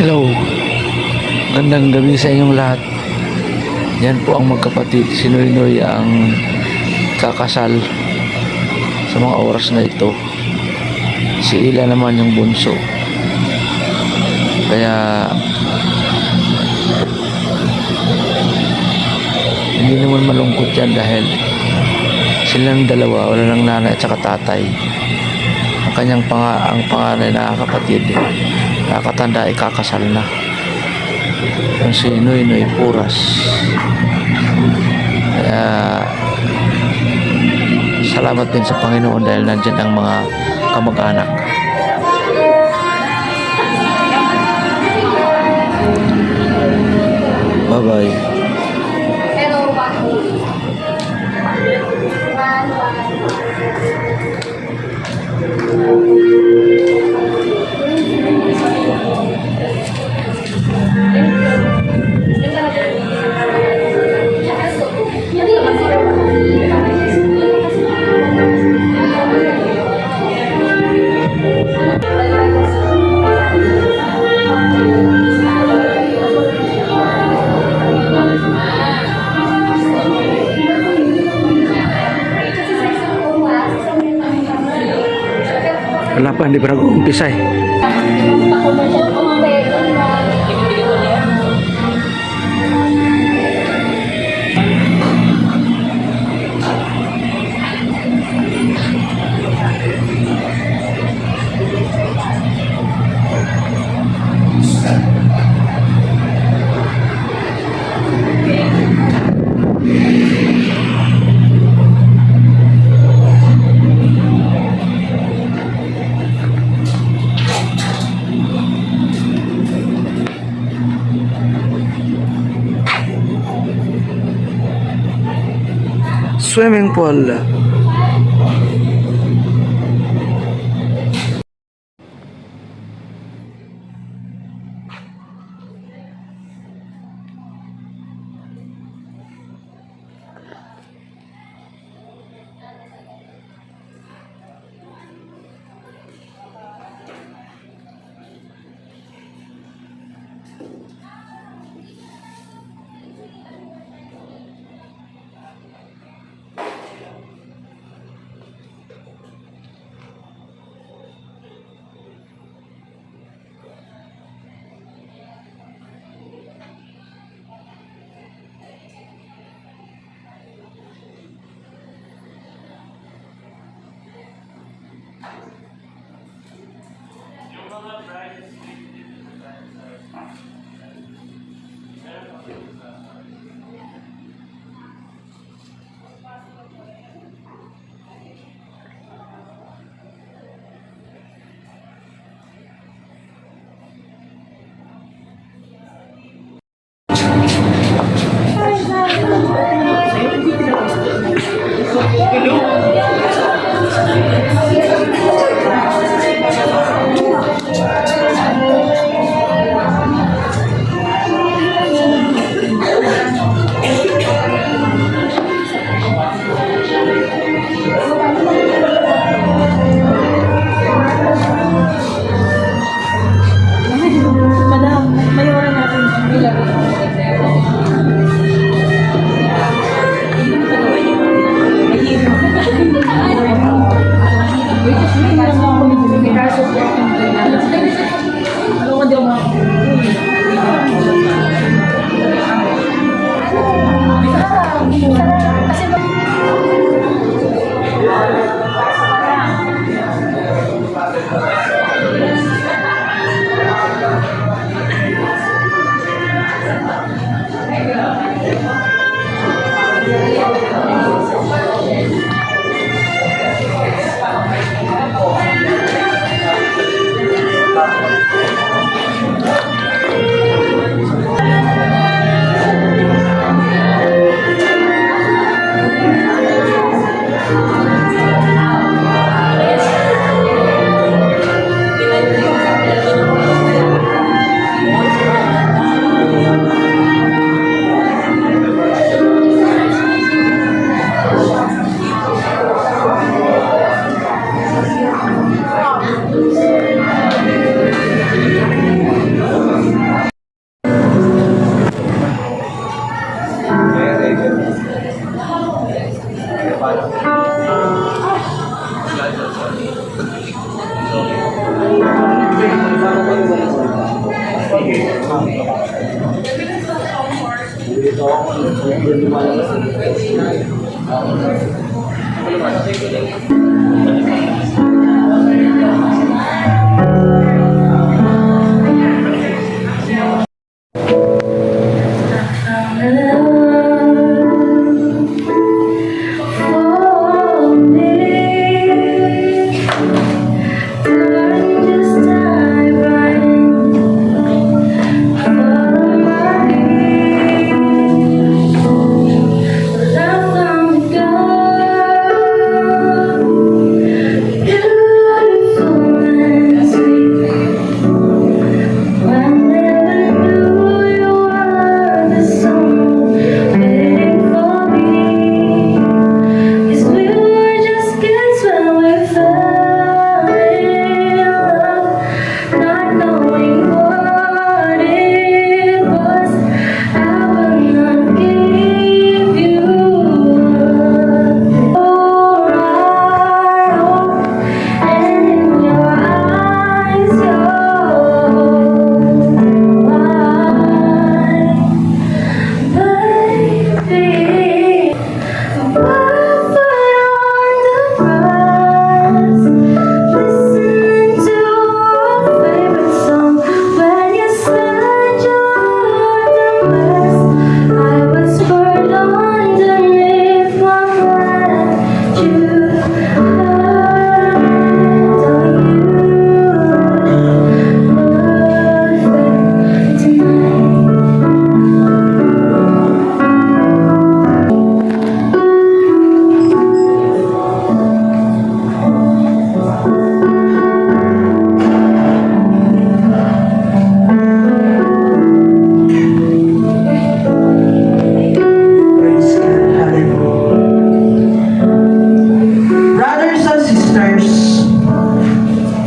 Hello, gandang gabi sa inyong lahat. Yan po ang magkapatid, si Noy ang kakasal sa mga oras na ito. Si Ila naman yung bunso. Kaya hindi naman malungkot yan dahil silang dalawa, wala nang nanay at saka tatay. Ang panganay na kapatid, nakakatanda ay kakasal na. Yung si Noy Puras. Kaya salamat din sa Panginoon dahil nandyan ang mga kamag-anak. Bye-bye. Wala pa, hindi pa nag-umpisa eh. Swimming pool.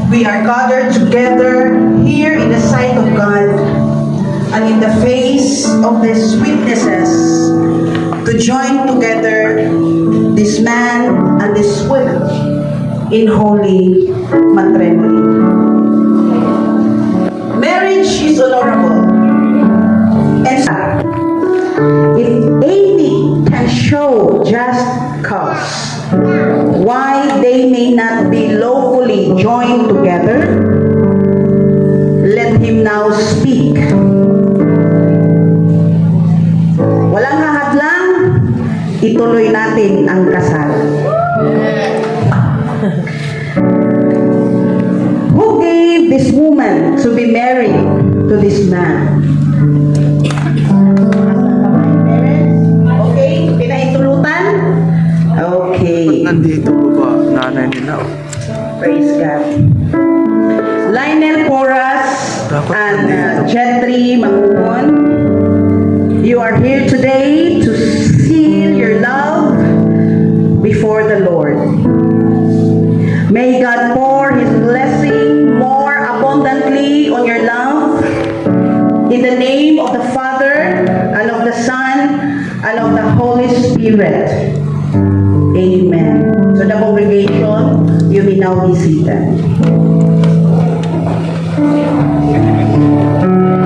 We are gathered together here in the sight of God and in the face of these witnesses to join together this man and this woman in holy matrimony. Marriage is honorable, and if any can show just cause why they may not be lawfully joined together, let him now speak. Walang hahadlang, ituloy natin ang kasal. Who gave this woman to be married to this man? Okay, pinahintulutan? Okay. Nandito po ba? Nanay nila. Praise God. Lionel Porras and Jetri Manguhon, you are here today to seal your love before the Lord. May God pour His blessing more abundantly on your love. In the name of the Father, and of the Son, and of the Holy Spirit. Amen. So the congregation, you may now be seated.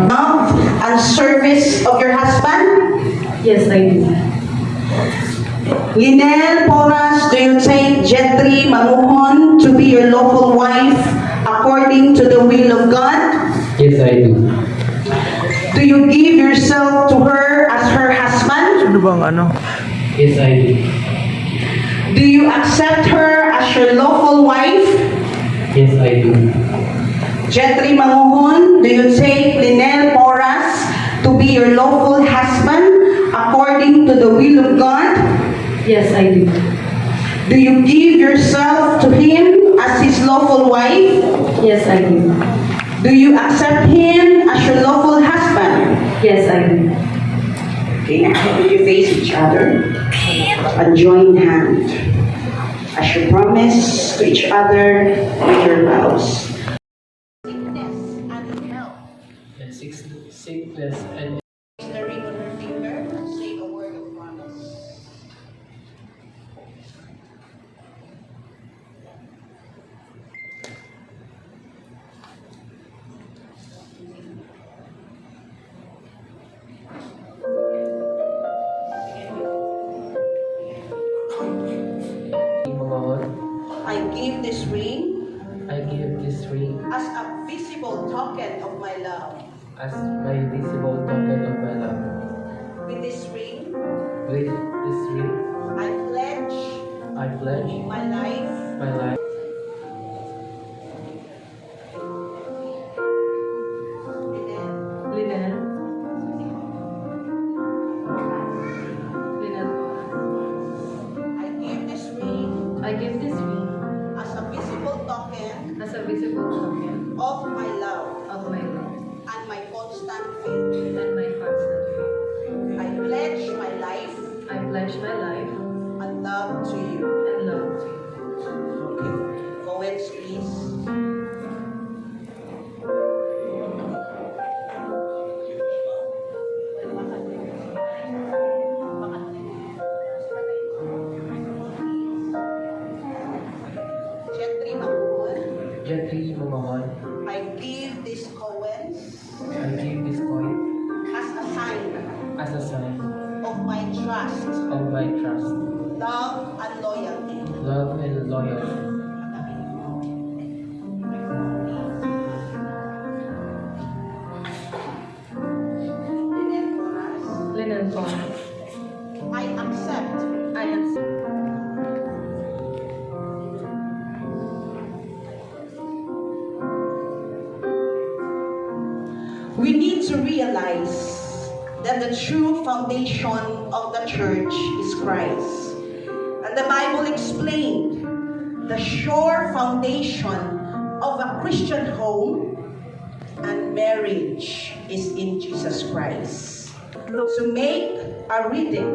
Love and service of your husband? Yes, I do. Linel Porras, do you take Jetri Manguhon to be your lawful wife according to the will of God? Yes, I do. Do you give yourself to her as her husband? Ano bang ano? Yes, I do. Do you accept her as your lawful wife? Yes, I do. Jetri Manguhon, do you take Linel Porras to be your lawful husband according to the will of God? Yes, I do. Do you give yourself to him as his lawful wife? Yes, I do. Do you accept him as your lawful husband? Yes, I do. Okay, now would you face each other and join hand as you promise to each other with your vows. Sickness and The ring on her finger, say a word of promise. Mamahon, I give this ring I give this ring as a visible token of my love. as my visible token of my love. With this ring, With this ring, I pledge I pledge my life my life. Lynette, Lynette. Lynette. I give this ring I give this ring as a visible token as a visible token of my love of my love and my constant faith. and my constant faith. I pledge my life I pledge my life and love to you. and love to you. Okay. Poets, please. Gentry Makuon, Gently Mamahon, I give these Coens I give this coin as a sign as a sign of my trust, of my trust, love, and loyalty. love, and loyalty. Lynette Boras, Lynette Bond. I accept I am we need to realize that the true foundation of the church is Christ. And the Bible explained the sure foundation of a Christian home and marriage is in Jesus Christ. So make a reading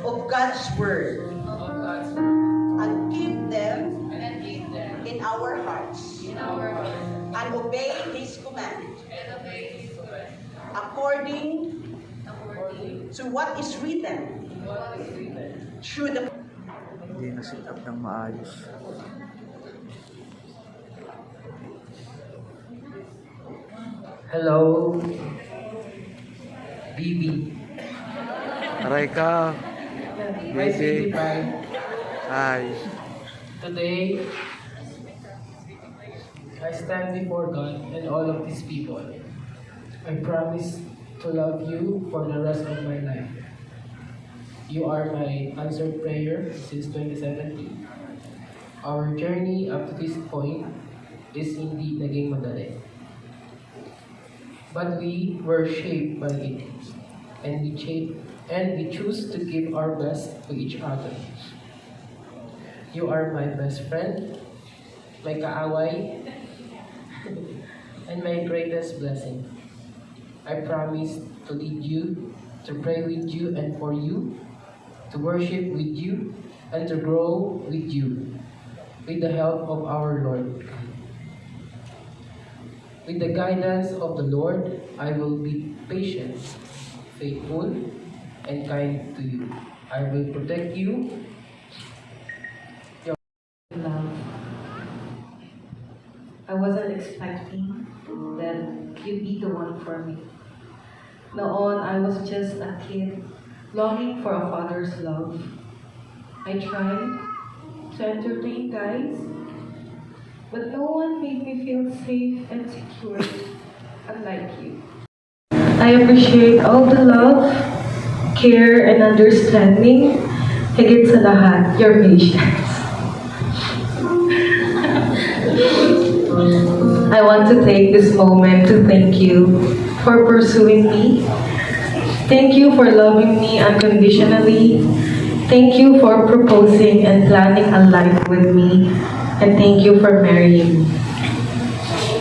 of God's word and keep them in our hearts and obey His command according to what is written through the Hindi na sit up ng maayos. Hello, Bibi. Aray ka. My Bibi. sweetie pie. Hi. Today, I stand before God and all of these people. I promise to love you for the rest of my life. You are my answered prayer since 2017. Our journey up to this point is indeed naging madali. But we were shaped by it, and we choose to give our best to each other. You are my best friend, my kaaway, and my greatest blessing. I promise to lead you, to pray with you and for you, to worship with you, and to grow with you, with the help of our Lord. With the guidance of the Lord, I will be patient, faithful, and kind to you. I will protect you. love. I wasn't expecting that you'd be the one for me. Noon, I was just a kid, longing for a father's love. I tried to entertain guys, but no one made me feel safe and secure, unlike you. I appreciate all the love, care, and understanding. Higit sa lahat, your patience. I want to take this moment to thank you for pursuing me. Thank you for loving me unconditionally. Thank you for proposing and planning a life with me. And thank you for marrying me.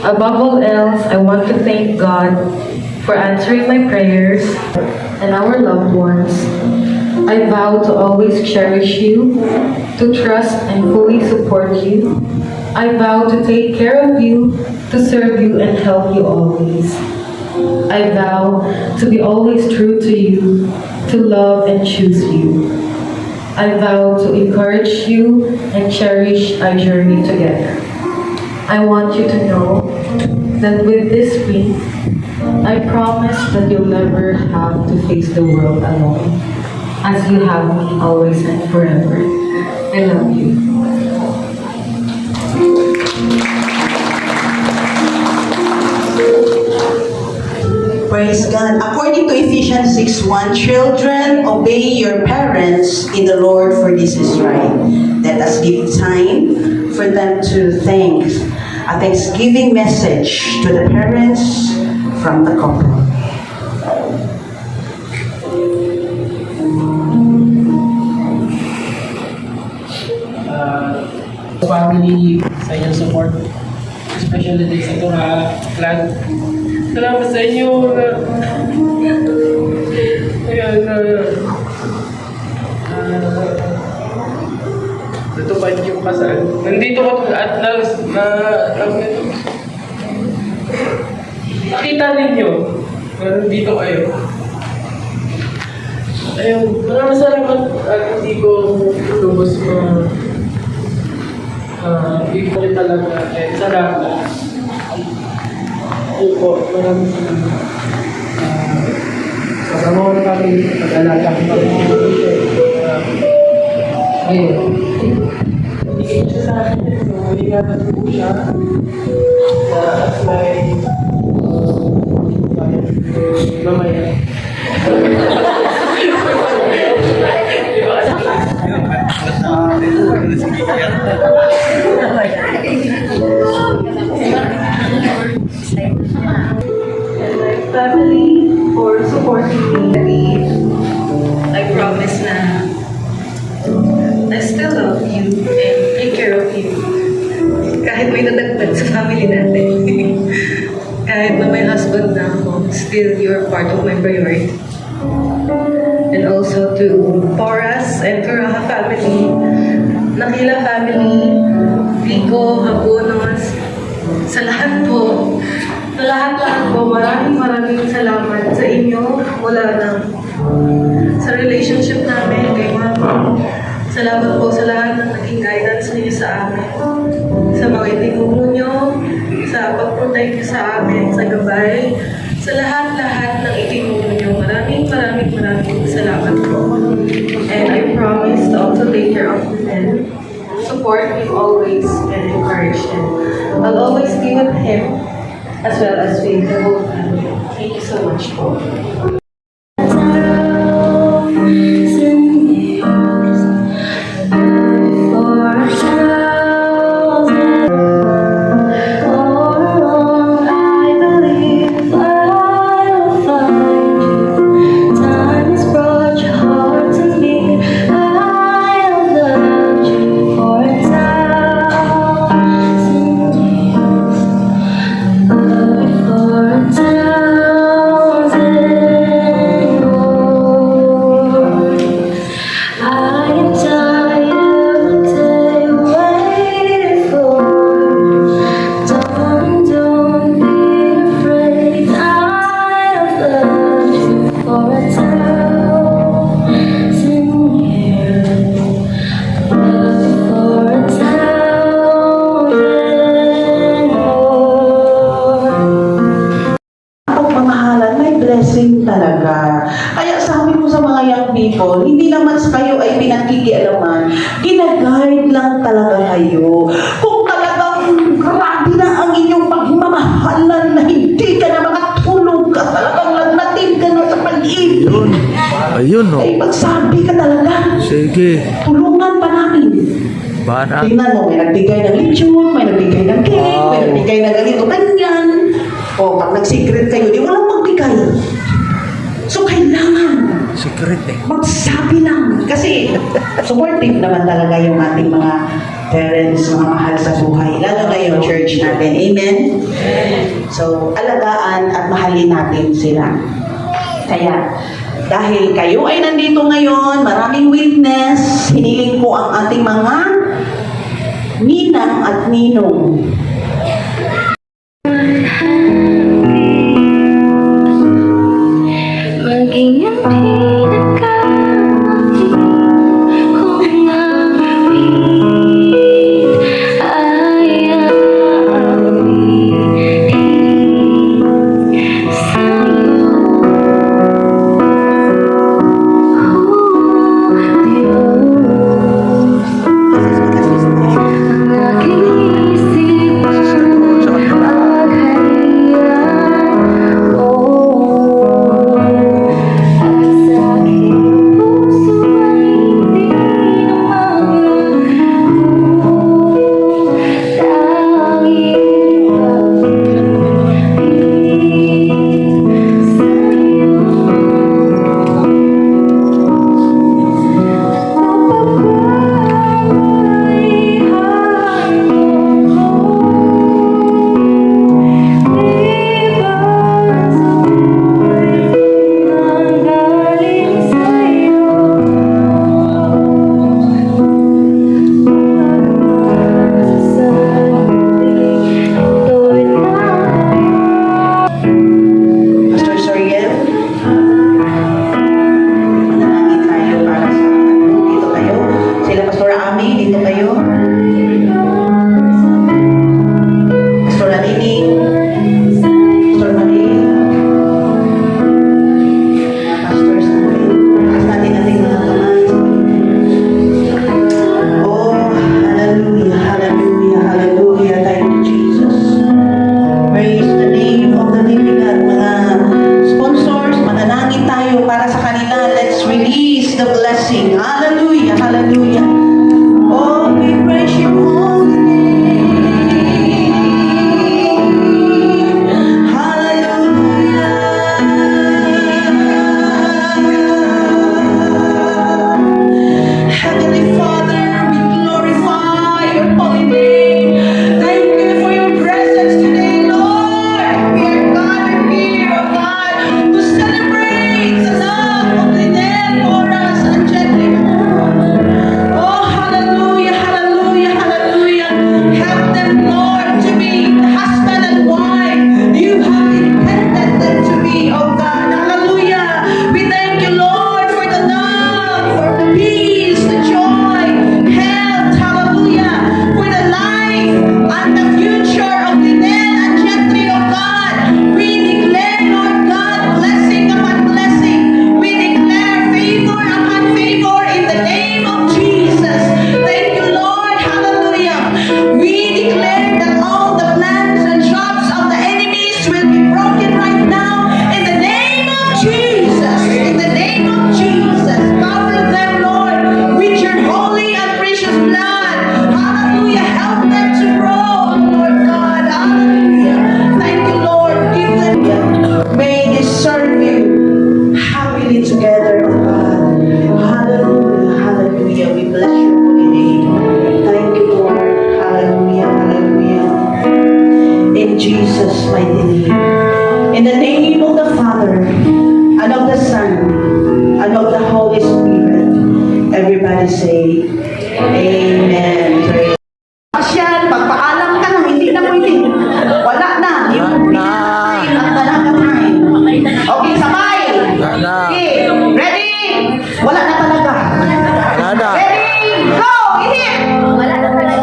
Above all else, I want to thank God for answering my prayers and our loved ones. I vow to always cherish you, to trust and fully support you. I vow to take care of you, to serve you and help you always. I vow to be always true to you, to love and choose you. I vow to encourage you and cherish our journey together. I want you to know that with this ring, I promise that you'll never have to face the world alone, as you have me always and forever. I love you. Praise God. According to Ephesians 6:1, children, obey your parents in the Lord, for this is right. Let us give time for them to thank. A thanksgiving message to the parents from the couple. Family sa inyong support, especially din sa Tura Clan. Salamat sa inyo. Ayan, natupad yung kasal. Nandito ko at nakita ninyo na nandito kayo. Ayun, maraming salamat at hindi ko lubos hindi ko rin talaga salamat. Ayun po, maraming salamat. Kasama ko kami, pag-alaga ko kami. Ayun. Hindi kayo siya sa akin, so ingatan po siya. At may mamaya. And my family for supporting me. I promise na I still love you and take care of you. Kahit may nadagdag sa family natin. Kahit na may husband na ako, still you're part of my priority. And also to Porras and to Raha family, Nakila family, Vico, Habonos, sa lahat po, sa lahat-lahat po, maraming salamat sa inyo mula na sa relationship namin kay Mama. Salamat po sa lahat ng naging guidance niyo sa amin, sa mga itinuro niyo, sa pag-protect niyo sa amin, sa gabay, sa lahat-lahat ng itinuro niyo. Maraming salamat po. And I promise to also take care of them, support him always, and encourage him. I'll always be with him, as well as with the whole family. Thank you so much po. Talaga. Kaya sabi ko sa mga young people, hindi naman sa kayo ay pinagkikialaman, ginaguide lang talaga kayo. Kung talagang grabe na ang inyong pagmamahalan na hindi ka na makatulog ka, talagang lagnatin ka na sa pag-ibig. Ayun, no. Ay magsabi ka talaga. Sige. Tulungan pa namin. Bana. Tingnan mo, may nagbigay ng lechon, may nagbigay ng cake, may Wow. nagbigay ng ganito, ganyan. O, pag nag-secret kayo, di walang magbigay. So, kailangan Secret eh. magsabi lang. Kasi, supportive naman talaga yung ating mga parents, mga mahal sa buhay. Lalo na yung church natin. Amen? So, alagaan at mahalin natin sila. Kaya, dahil kayo ay nandito ngayon, maraming witness, hiniling ko ang ating mga ninang at ninong. Maging ang pinakamahal kong awit ay awitin sa'yo, Diyos. say, Amen. Praise. Pasyal, pagpaalam ka na, hindi na pwede. Wala na. Yung Na. ang talaga time. Okay, sabay. Na. Okay, ready? Wala na talaga. Nada. Ready? Go! Ihip!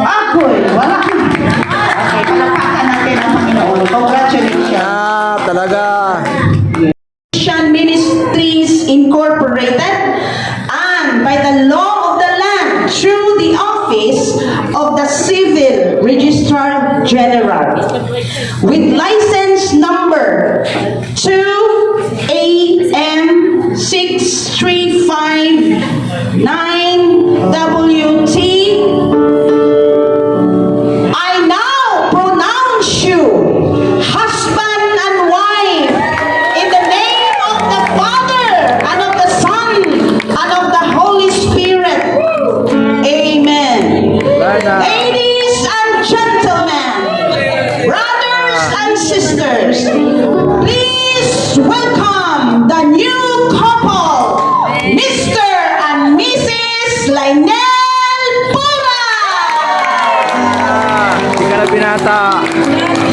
Agoy, wala na. Okay, palakpakan natin ang Panginoon. Congratulations. Talaga. Christian Ministries Incorporated, and by the law of the land through the office of the Civil Registrar General, with license number 2AM6359WT, I now pronounce you husband and wife in the name of the Father and of the Son and of the Holy Spirit. Amen. Nada. Ladies and gentlemen, brothers and sisters, please welcome the new couple, Mr. and Mrs. Lionel Pura. Hindi ka na binata.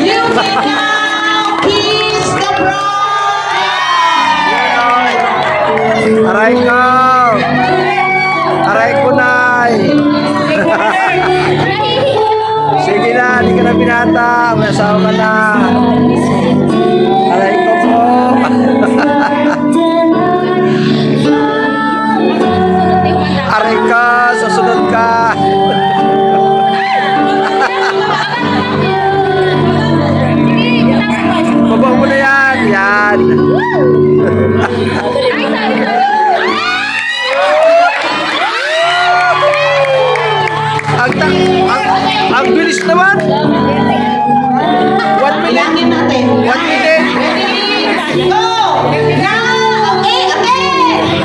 You may now kiss the bride. Aray ko! Aray ko, Nay! Sige na, hindi ka na binata. May asawa ka na. Aray ko po. Aray ka, susunod ka. Babang mo na yan. Yan. Ang bilis naman. 1 minute. Bilangin natin. 1 minute. Ready? Go! Now! Okay, okay!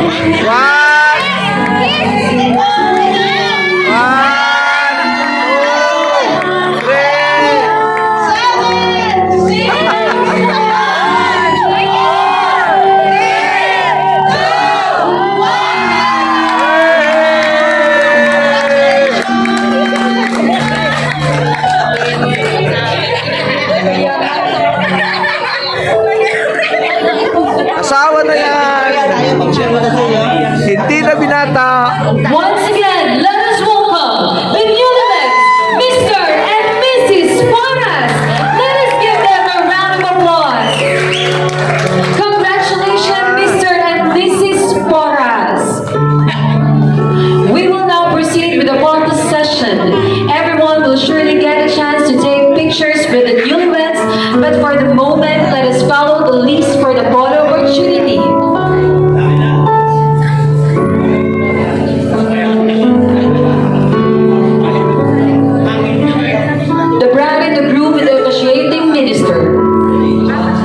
1, 2, 3. Asawa na yan. Hindi na binata. Once again, let us welcome the newlyweds, Mr. and Mrs. Suarez. Let us give them a round of applause. Congratulations, Mr. and Mrs. Suarez. We will now proceed with the photo session. Everyone will surely get a chance to take pictures with the newlyweds, but for the moment, let us follow the list for the photo opportunity. The bride and the groom with the officiating minister.